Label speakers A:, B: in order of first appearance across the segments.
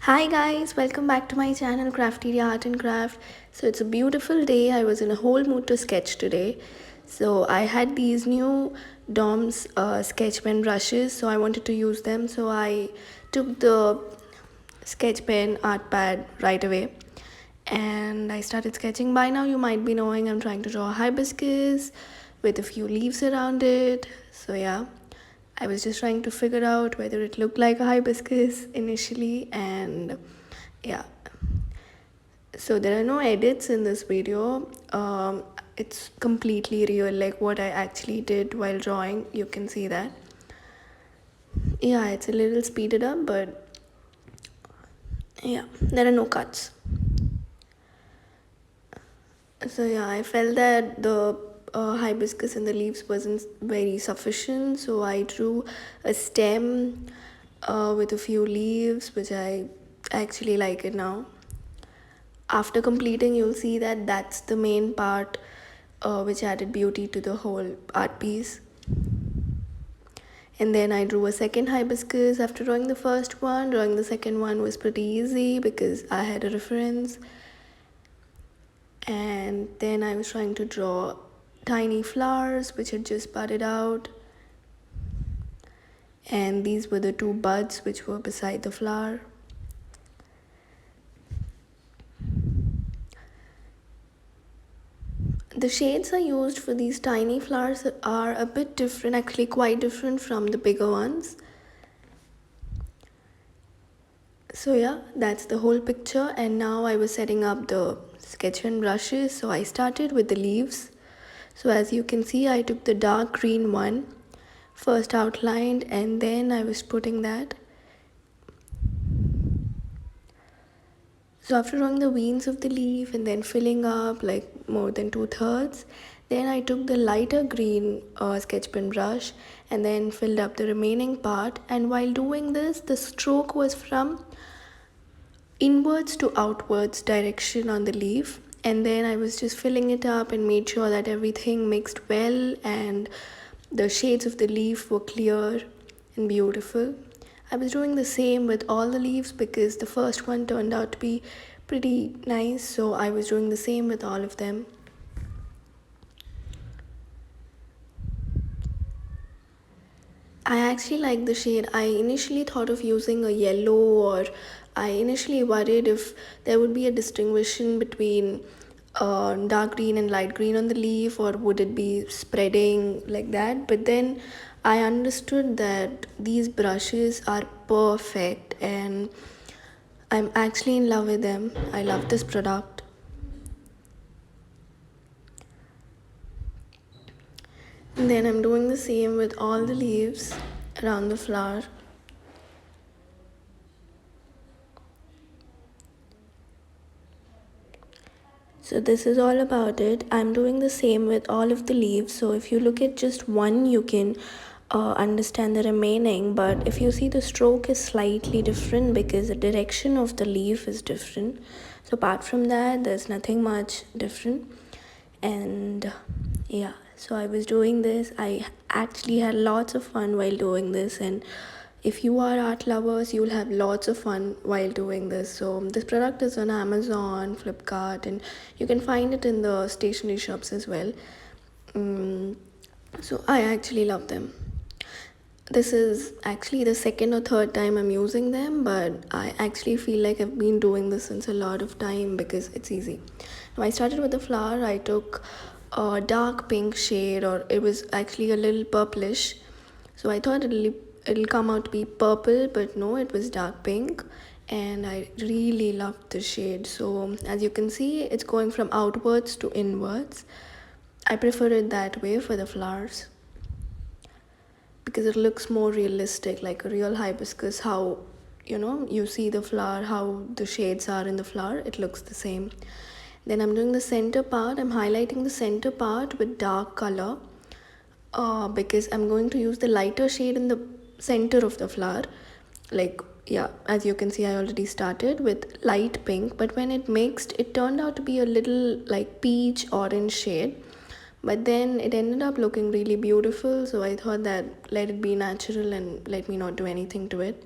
A: Hi guys, welcome back to my channel Crafteria Art and Craft. So it's a beautiful day. I was in a whole mood to sketch today. So I had these new Dom's sketch pen brushes, so I wanted to use them. So I took the sketch pen art pad right away and I started sketching. By now you might be knowing I'm trying to draw a hibiscus with a few leaves around it. So yeah, I was just trying to figure out whether it looked like a hibiscus initially, and yeah. So there are no edits in this video. It's completely real, like what I actually did while drawing. You can see that. Yeah, it's a little speeded up, but yeah, there are no cuts. So yeah, I felt that the hibiscus and the leaves wasn't very sufficient, so I drew a stem with a few leaves, which I actually like it now. After completing, you'll see that that's the main part which added beauty to the whole art piece. And then I drew a second hibiscus after drawing the first one. Drawing the second one was pretty easy because I had a reference. And then I was trying to draw tiny flowers which had just budded out, and these were the two buds which were beside the flower. The shades I used for these tiny flowers are a bit different, actually quite different from the bigger ones. So yeah, that's the whole picture. And now I was setting up the sketch pen brushes. So I started with the leaves. So as you can see, I took the dark green one, first outlined, and then I was putting that. So after drawing the veins of the leaf and then filling up like more than 2/3, then I took the lighter green sketch pen brush and then filled up the remaining part. And while doing this, the stroke was from inwards to outwards direction on the leaf, and then I was just filling it up and made sure that everything mixed well and the shades of the leaf were clear and beautiful. I was doing the same with all the leaves because the first one turned out to be pretty nice, so I was doing the same with all of them. I actually like the shade. I initially thought of using a yellow, or I initially worried if there would be a distinction between dark green and light green on the leaf, or would it be spreading like that. But then I understood that these brushes are perfect and I'm actually in love with them. I love this product. And then I'm doing the same with all the leaves around the flower. So this is all about it. I'm doing the same with all of the leaves. So if you look at just one, you can understand the remaining. But if you see, the stroke is slightly different because the direction of the leaf is different. So apart from that, there's nothing much different. And yeah, so I was doing this. I actually had lots of fun while doing this, and if you are art lovers, you'll have lots of fun while doing this. So this product is on Amazon, Flipkart, and you can find it in the stationery shops as well. So I actually love them. This is actually the second or third time I'm using them, but I actually feel like I've been doing this since a lot of time because it's easy. Now I started with the flower. I took a dark pink shade, or it was actually a little purplish. So I thought it'll come out to be purple, but no, it was dark pink, and I really loved the shade. So as you can see, it's going from outwards to inwards. I prefer it that way for the flowers because it looks more realistic, like a real hibiscus. How you see the flower, how the shades are in the flower, it looks the same. Then I'm doing the center part. I'm highlighting the center part with dark color because I'm going to use the lighter shade in the center of the flower. Like, yeah, as you can see, I already started with light pink, but when it mixed, it turned out to be a little like peach orange shade. But then it ended up looking really beautiful, so I thought that let it be natural and let me not do anything to it.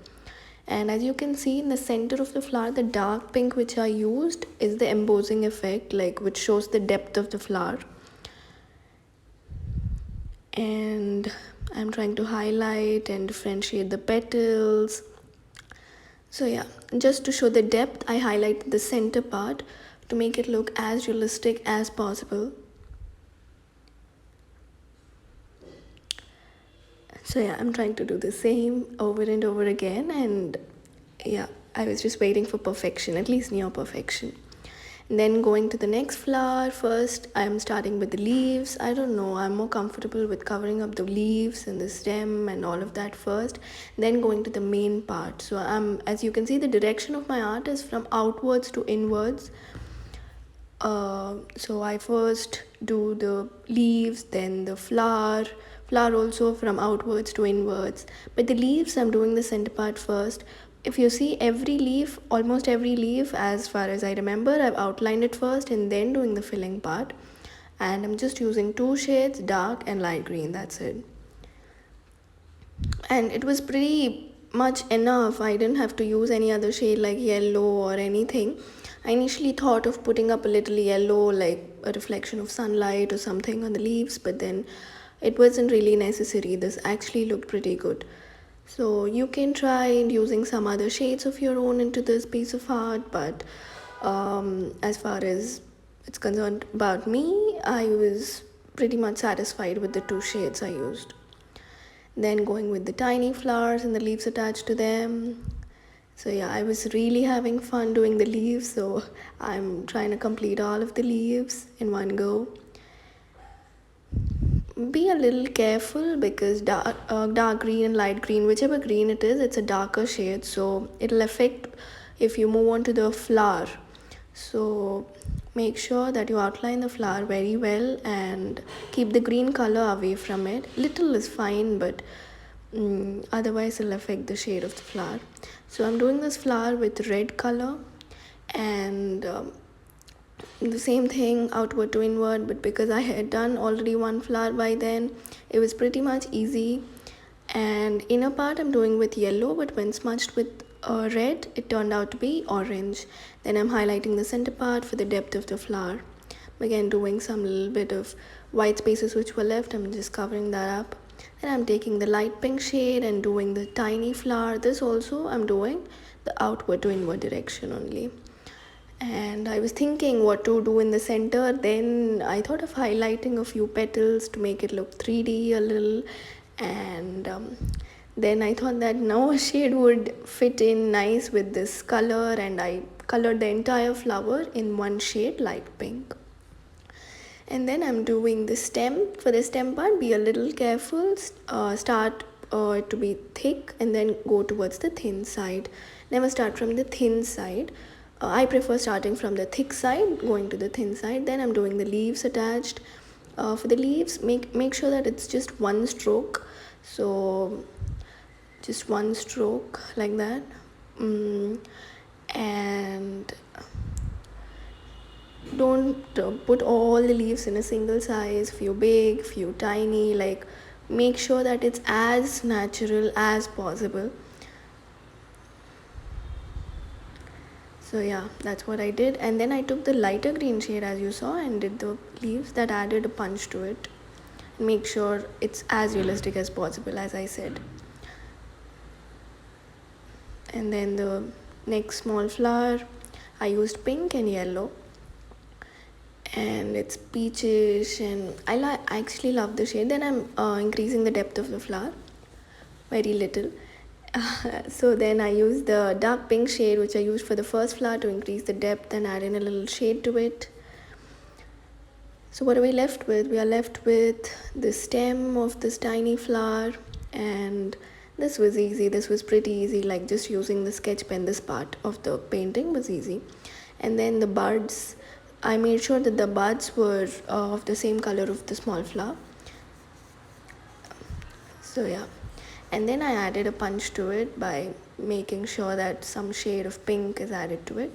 A: And as you can see in the center of the flower, the dark pink which I used is the embossing effect, like which shows the depth of the flower. And I'm trying to highlight and differentiate the petals. So yeah, just to show the depth, I highlighted the center part to make it look as realistic as possible. So yeah, I'm trying to do the same over and over again, and yeah, I was just waiting for perfection, at least near perfection. And then going to the next flower, first I'm starting with the leaves. I don't know, I'm more comfortable with covering up the leaves and the stem and all of that first, then going to the main part. So as you can see, the direction of my art is from outwards to inwards. So I first do the leaves, then the flower also from outwards to inwards. But the leaves, I'm doing the center part first. If you see every leaf, almost every leaf, as far as I remember, I've outlined it first and then doing the filling part. And I'm just using two shades, dark and light green, that's it. And it was pretty much enough. I didn't have to use any other shade like yellow or anything. I initially thought of putting up a little yellow, like a reflection of sunlight or something on the leaves, but then it wasn't really necessary. This actually looked pretty good. So you can try using some other shades of your own into this piece of art, but as far as it's concerned about me, I was pretty much satisfied with the two shades I used. Then going with the tiny flowers and the leaves attached to them. So yeah, I was really having fun doing the leaves, so I'm trying to complete all of the leaves in one go. Be a little careful because dark green and light green, whichever green it is, it's a darker shade, so it'll affect if you move on to the flower. So make sure that you outline the flower very well and keep the green color away from it. Little is fine, but otherwise it'll affect the shade of the flower. So I'm doing this flower with red color, and the same thing outward to inward, but because I had done already one flower by then, it was pretty much easy. And inner part I'm doing with yellow, but when smudged with red, it turned out to be orange. Then I'm highlighting the center part for the depth of the flower. Again, doing some little bit of white spaces which were left, I'm just covering that up. Then I'm taking the light pink shade and doing the tiny flower. This also I'm doing the outward to inward direction only. And I was thinking what to do in the center. Then I thought of highlighting a few petals to make it look 3D a little. And then I thought that now a shade would fit in nice with this color, and I colored the entire flower in one shade, light pink. And then I'm doing the stem. For the stem part, be a little careful. Start it to be thick and then go towards the thin side. Never start from the thin side. I prefer starting from the thick side, going to the thin side. Then I'm doing the leaves attached. For the leaves, make sure that it's just one stroke. So just one stroke like that. And don't put all the leaves in a single size, few big, few tiny. Like, make sure that it's as natural as possible. So yeah, that's what I did. And then I took the lighter green shade, as you saw, and did the leaves. That added a punch to it. Make sure it's as realistic as possible, as I said. And then the next small flower, I used pink and yellow, and it's peachish, and I actually love the shade. Then I'm increasing the depth of the flower very little. So then I used the dark pink shade which I used for the first flower to increase the depth and add in a little shade to it. So what are we left with? We are left with the stem of this tiny flower, and this was easy. This was pretty easy, like just using the sketch pen. This part of the painting was easy. And then the buds, I made sure that the buds were of the same color of the small flower. So yeah. And then I added a punch to it by making sure that some shade of pink is added to it.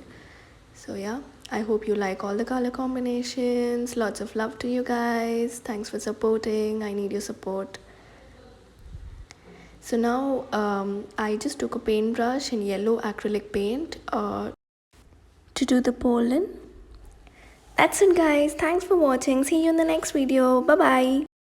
A: So yeah, I hope you like all the color combinations. Lots of love to you guys. Thanks for supporting. I need your support. So now I just took a paintbrush and yellow acrylic paint to do the pollen. That's it guys. Thanks for watching. See you in the next video. Bye bye.